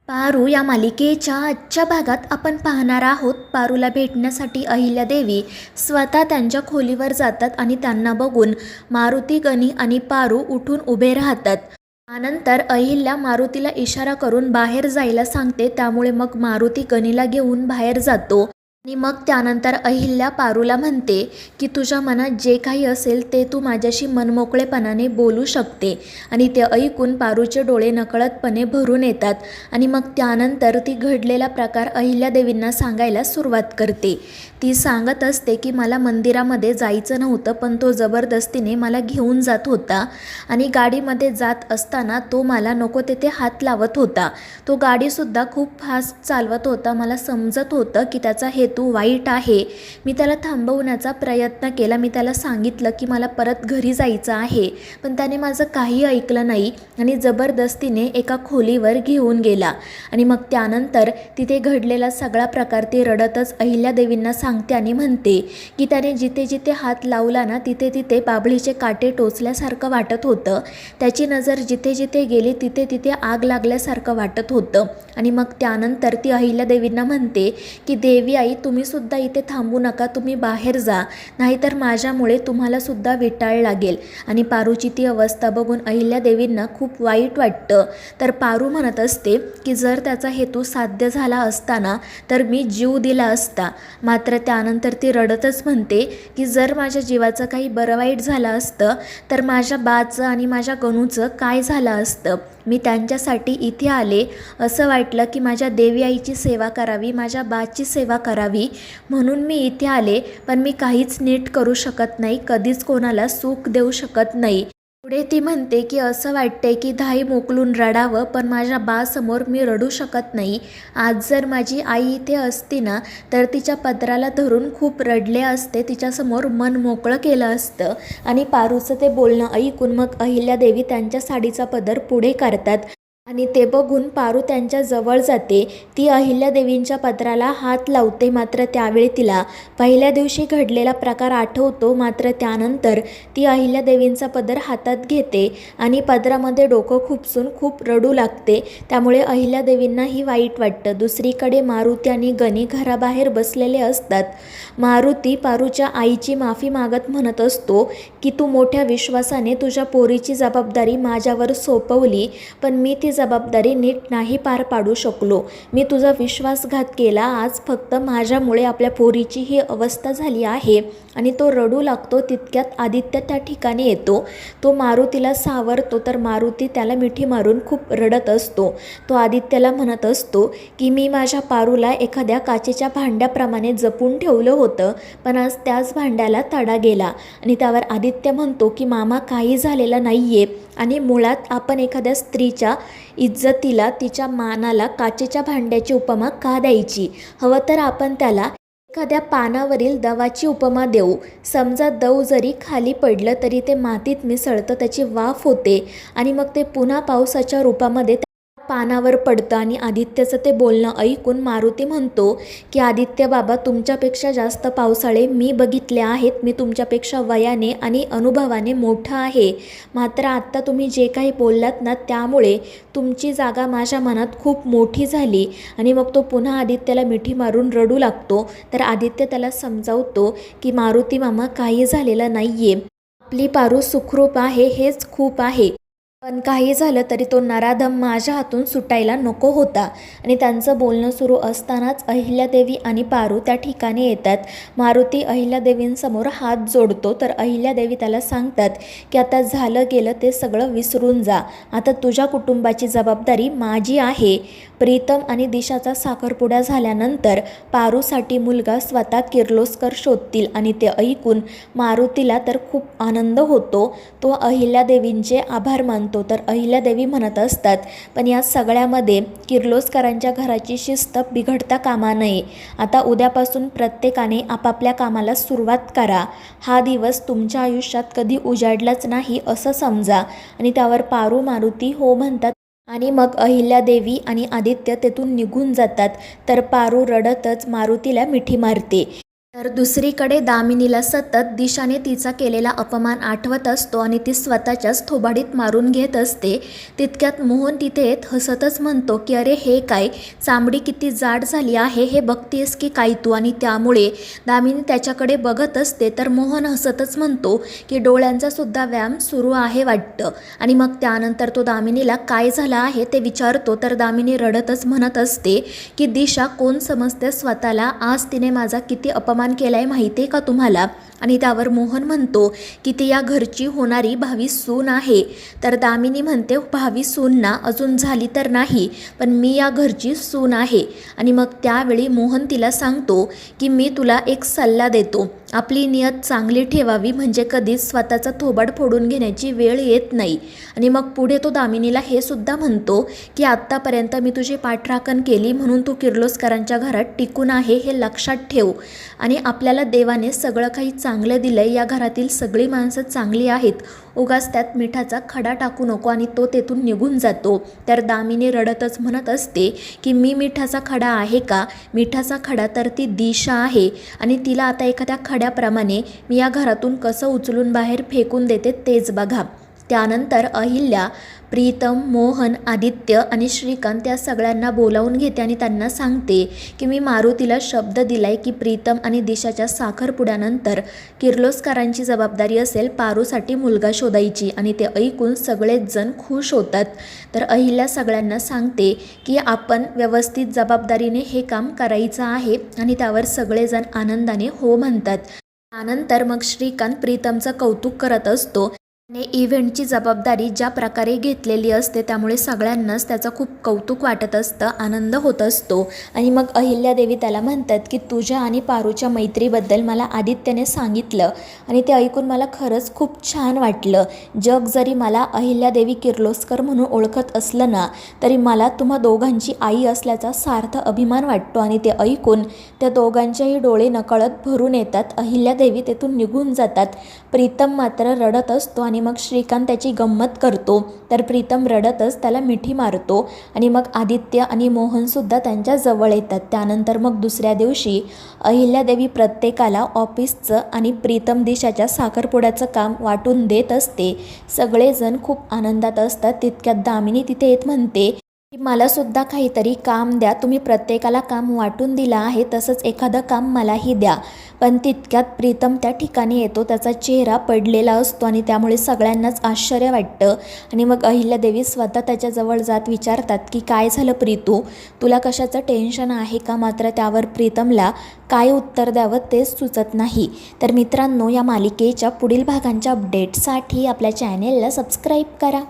पारू या मालिकेच्या आजच्या भागात आपण पाहणार आहोत पारूला भेटण्यासाठी अहिल्यादेवी स्वतः त्यांच्या खोलीवर जातात आणि त्यांना बघून मारुती, गणी आणि पारू उठून उभे राहतात. त्यानंतर अहिल्या मारुतीला इशारा करून बाहेर जायला सांगते. त्यामुळे मग मारुती गणीला घेऊन बाहेर जातो आणि मग त्यानंतर अहिल्या पारूला म्हणते की तुझ्या मनात जे काही असेल ते तू माझ्याशी मनमोकळेपणाने बोलू शकते. आणि ते ऐकून पारूचे डोळे नकळतपणे भरून येतात आणि मग त्यानंतर ती घडलेला प्रकार अहिल्यादेवींना सांगायला सुरुवात करते. ती सांगत असते की मला मंदिरामध्ये जायचं नव्हतं, पण तो जबरदस्तीने मला घेऊन जात होता आणि गाडीमध्ये जात असताना तो मला नको तेथे हात लावत होता. तो गाडीसुद्धा खूप फास्ट चालवत होता. मला समजत होतं की त्याचा हेतू वाईट आहे. मी त्याला थांबवण्याचा प्रयत्न केला. मी त्याला सांगितलं की मला परत घरी जायचं आहे, पण त्याने माझं काही ऐकलं नाही आणि जबरदस्तीने एका खोलीवर घेऊन गेला. आणि मग त्यानंतर तिथे घडलेला सगळा प्रकार ती रडतच अहिल्यादेवींना सांगते आणि म्हणते की त्याने जिथे जिथे हात लावला ना तिथे तिथे बाभळीचे काटे टोचल्यासारखं वाटत होतं. त्याची नजर जिथे जिथे गेली तिथे तिथे आग लागल्यासारखं वाटत होतं. आणि मग त्यानंतर ती अहिल्यादेवींना म्हणते की देवी आई, तुम्ही सुद्धा इथे थांबू नका, तुम्ही बाहेर जा, नाहीतर माझ्यामुळे तुम्हाला सुद्धा विटाळ लागेल. आणि पारूची ती अवस्था बघून अहिल्यादेवींना खूप वाईट वाटतं. तर पारू म्हणत असते की जर त्याचा हेतू साध्य झाला असताना तर मी जीव दिला असता. मात्र त्यानंतर ती रडतच म्हणते की जर माझ्या जीवाचं काही बरं वाईट झालं असतं तर माझ्या बाचं आणि माझ्या गणूचं काय झालं असतं. मी त्यांच्यासाठी इथे आले. असं वाटलं की माझ्या देवी आईची सेवा करावी, माझ्या बाची सेवा करावी, म्हणून मी इथे आले. पण मी काहीच नीट करू शकत नाही, कधीच कोणाला सुख देऊ शकत नाही. पुढे ती म्हणते की असं वाटते की धाई मोकलून रडावं, पण माझ्या बासमोर मी रडू शकत नाही. आज जर माझी आई इथे असती ना तर तिच्या पदराला धरून खूप रडले असते, तिच्यासमोर मन मोकळं केलं असतं. आणि पारूचं ते बोलणं ऐकून मग अहिल्यादेवी त्यांच्या साडीचा पदर पुढे करतात आणि ते बघून पारू त्यांच्या जवळ जाते. ती अहिल्यादेवींच्या पदराला हात लावते. मात्र त्यावेळी तिला पहिल्या दिवशी घडलेला प्रकार आठवतो. मात्र त्यानंतर ती अहिल्यादेवींचा पदर हातात घेते आणि पदरामध्ये डोकं खुपसून खूप रडू लागते. त्यामुळे अहिल्यादेवींनाही वाईट वाटतं. दुसरीकडे मारुती आणि गणी घराबाहेर बसलेले असतात. मारुती पारूच्या आईची माफी मागत म्हणत असतो की तू मोठ्या विश्वासाने तुझ्या पोरीची जबाबदारी माझ्यावर सोपवली, पण मी ती जबाबदारी नीट नाही पार पाडू शकलो. मी तुझा विश्वासघात केला. आज फक्त माझ्यामुळे आपल्या पोरीची ही अवस्था झाली आहे. आणि तो रडू लागतो. तितक्यात आदित्य त्या ठिकाणी येतो. तो मारुतीला सावरतो तर मारुती त्याला मिठी मारून खूप रडत असतो. तो आदित्यला म्हणत असतो की मी माझ्या पारूला एखाद्या काचेच्या भांड्याप्रमाणे जपून ठेवलं होतं, पण आज त्याच भांड्याला तडा गेला. आणि त्यावर आदित्य म्हणतो की मामा, काही झालेलं नाही आहे आणि मुळात आपण एखाद्या स्त्रीच्या इज्जतीला, तिच्या मानाला काचेच्या भांड्याची उपमा का द्यायची? हवं तर आपण त्याला एखाद्या पानावरील दवाची उपमा देऊ. समजा दव जरी खाली पडलं तरी ते मातीत मिसळतं, त्याची वाफ होते आणि मग ते पुन्हा पावसाच्या रूपामध्ये पानावर पडतं. आणि आदित्यचं ते बोलणं ऐकून मारुती म्हणतो की आदित्य बाबा, तुमच्यापेक्षा जास्त पावसाळे मी बघितले आहेत. मी तुमच्यापेक्षा वयाने आणि अनुभवाने मोठा आहे. मात्र आत्ता तुम्ही जे काही बोललात ना त्यामुळे तुमची जागा माझ्या मनात खूप मोठी झाली. आणि मग तो पुन्हा आदित्यला मिठी मारून रडू लागतो. तर आदित्य त्याला समजावतो की मारुती मामा, काही झालेलं नाही आहे, आपली पारू सुखरूप आहे, हेच खूप आहे. पण काही झालं तरी तो नराधम माझ्या हातून सुटायला नको होता. आणि त्यांचं बोलणं सुरू असतानाच अहिल्यादेवी आणि पारू त्या ठिकाणी येतात. मारुती अहिल्यादेवींसमोर हात जोडतो तर अहिल्यादेवी त्याला सांगतात की आता झालं गेलं ते सगळं विसरून जा. आता तुझ्या कुटुंबाची जबाबदारी माझी आहे. प्रीतम आणि दिशाचा साखरपुडा झाल्यानंतर पारूसाठी मुलगा स्वतः किर्लोस्कर शोधतील. आणि ते ऐकून मारुतीला तर खूप आनंद होतो. तो अहिल्यादेवींचे आभार मानतो. तर अहिल्यादेवी म्हणत असतात, पण या सगळ्यामध्ये किर्लोस्करांच्या घराची शिस्त बिघडता कामा नये. आता उद्यापासून प्रत्येकाने आपापल्या कामाला सुरुवात करा. हा दिवस तुमच्या आयुष्यात कधी उजाडलाच नाही असं समजा. आणि त्यावर पारू मारुती हो म्हणतात. आणि मग अहिल्यादेवी आणि आदित्य तेथून निघून जातात. तर पारू रडतच मारुतीला मिठी मारते. तर दुसरीकडे दामिनीला सतत दिशाने तिचा केलेला अपमान आठवत असतो आणि ती स्वतःच्याच थोबाडीत मारून घेत असते. तितक्यात मोहन तिथे येत हसतच म्हणतो की अरे हे काय, चामडी किती जाड झाली आहे हे बघतेस की काय तू. आणि त्यामुळे दामिनी त्याच्याकडे बघत असते. तर मोहन हसतच म्हणतो की डोळ्यांचा सुद्धा व्यायाम सुरू आहे वाटतं. आणि मग त्यानंतर तो दामिनीला काय झालं आहे ते विचारतो. तर दामिनी रडतच म्हणत असते की दिशा कोण समजते स्वतःला, आज तिने माझा किती अपमान केलाय माहिती आहे का तुम्हाला. आणि त्यावर मोहन म्हणतो की ती या घरची होणारी भावी सून आहे. तर दामिनी म्हणते भावी सून ना, अजून झाली तर नाही, पण मी या घरची सून आहे. आणि मग त्यावेळी मोहन तिला सांगतो की मी तुला एक सल्ला देतो, आपली नियत चांगली ठेवावी म्हणजे कधीच स्वतःचा थोबाड फोडून घेण्याची वेळ येत नाही. आणि मग पुढे तो दामिनीला हे सुद्धा म्हणतो की आत्तापर्यंत मी तुझी पाठराखण केली म्हणून तू किर्लोस्करांच्या घरात टिकून आहे हे लक्षात ठेव. आणि आपल्याला देवाने सगळं काही चांगलं दिलं आहे, या घरातील सगळी माणसं चांगली आहेत, उगाच त्यात मिठाचा खडा टाकू नको. आणि तो तेथून निघून जातो. तर दामिनी रडतच म्हणत असते की मी मिठाचा खडा आहे का, मिठाचा खडा तर ती दिशा आहे. आणि तिला आता एखाद्या खड्याप्रमाणे मी या घरातून कसं उचलून बाहेर फेकून देते तेच बघा. त्यानंतर अहिल्या प्रीतम, मोहन, आदित्य आणि श्रीकांत या सगळ्यांना बोलावून घेते आणि त्यांना सांगते की मी मारुतीला शब्द दिलाय की प्रीतम आणि दिशाच्या साखरपुड्यानंतर किर्लोस्करांची जबाबदारी असेल पारूसाठी मुलगा शोधायची. आणि ते ऐकून सगळेच जण खुश होतात. तर अहिल्या सगळ्यांना सांगते की आपण व्यवस्थित जबाबदारीने हे काम करायचं आहे. आणि त्यावर सगळेजण आनंदाने हो म्हणतात. त्यानंतर मग श्रीकांत प्रीतमचं कौतुक करत असतो. ने इव्हेंटची जबाबदारी ज्या प्रकारे घेतलेली असते त्यामुळे सगळ्यांनाच त्याचं खूप कौतुक वाटत असतं, आनंद होत असतो. आणि मग अहिल्यादेवी त्याला म्हणतात की तुझ्या आणि पारूच्या मैत्रीबद्दल मला आदित्यने सांगितलं आणि ते ऐकून मला खरंच खूप छान वाटलं. जग जरी मला अहिल्यादेवी किर्लोस्कर म्हणून ओळखत असलं ना, तरी मला तुम्हा दोघांची आई असल्याचा सार्थ अभिमान वाटतो. आणि ते ऐकून त्या दोघांचेही डोळे नकळत भरून येतात. अहिल्यादेवी तेथून निघून जातात. प्रीतम मात्र रडत असतो आणि मग श्रीकांत त्याची गंमत करतो. तर प्रीतम रडतच त्याला मिठी मारतो. आणि मग आदित्य आणि मोहनसुद्धा त्यांच्या जवळ येतात. त्यानंतर मग दुसऱ्या दिवशी अहिल्यादेवी प्रत्येकाला ऑफिसचं आणि प्रीतम दिशाच्या साखरपुड्याचं काम वाटून देत असते. सगळेजण खूप आनंदात असतात. तितक्यात दामिनी तिथे येत म्हणते की मलासुद्धा काहीतरी काम द्या, तुम्ही प्रत्येकाला काम वाटून दिलं आहे तसंच एखादं काम मलाही द्या. पण तितक्यात प्रीतम त्या ठिकाणी येतो. त्याचा चेहरा पडलेला असतो आणि त्यामुळे सगळ्यांनाच आश्चर्य वाटतं. आणि मग अहिल्यादेवी स्वतः त्याच्याजवळ जात विचारतात की काय झालं प्रीतू, तुला कशाचं टेन्शन आहे का. मात्र त्यावर प्रीतमला काय उत्तर द्यावं तेच सुचत नाही. तर मित्रांनो, या मालिकेच्या पुढील भागांच्या अपडेटसाठी आपल्या चॅनेलला सबस्क्राईब करा.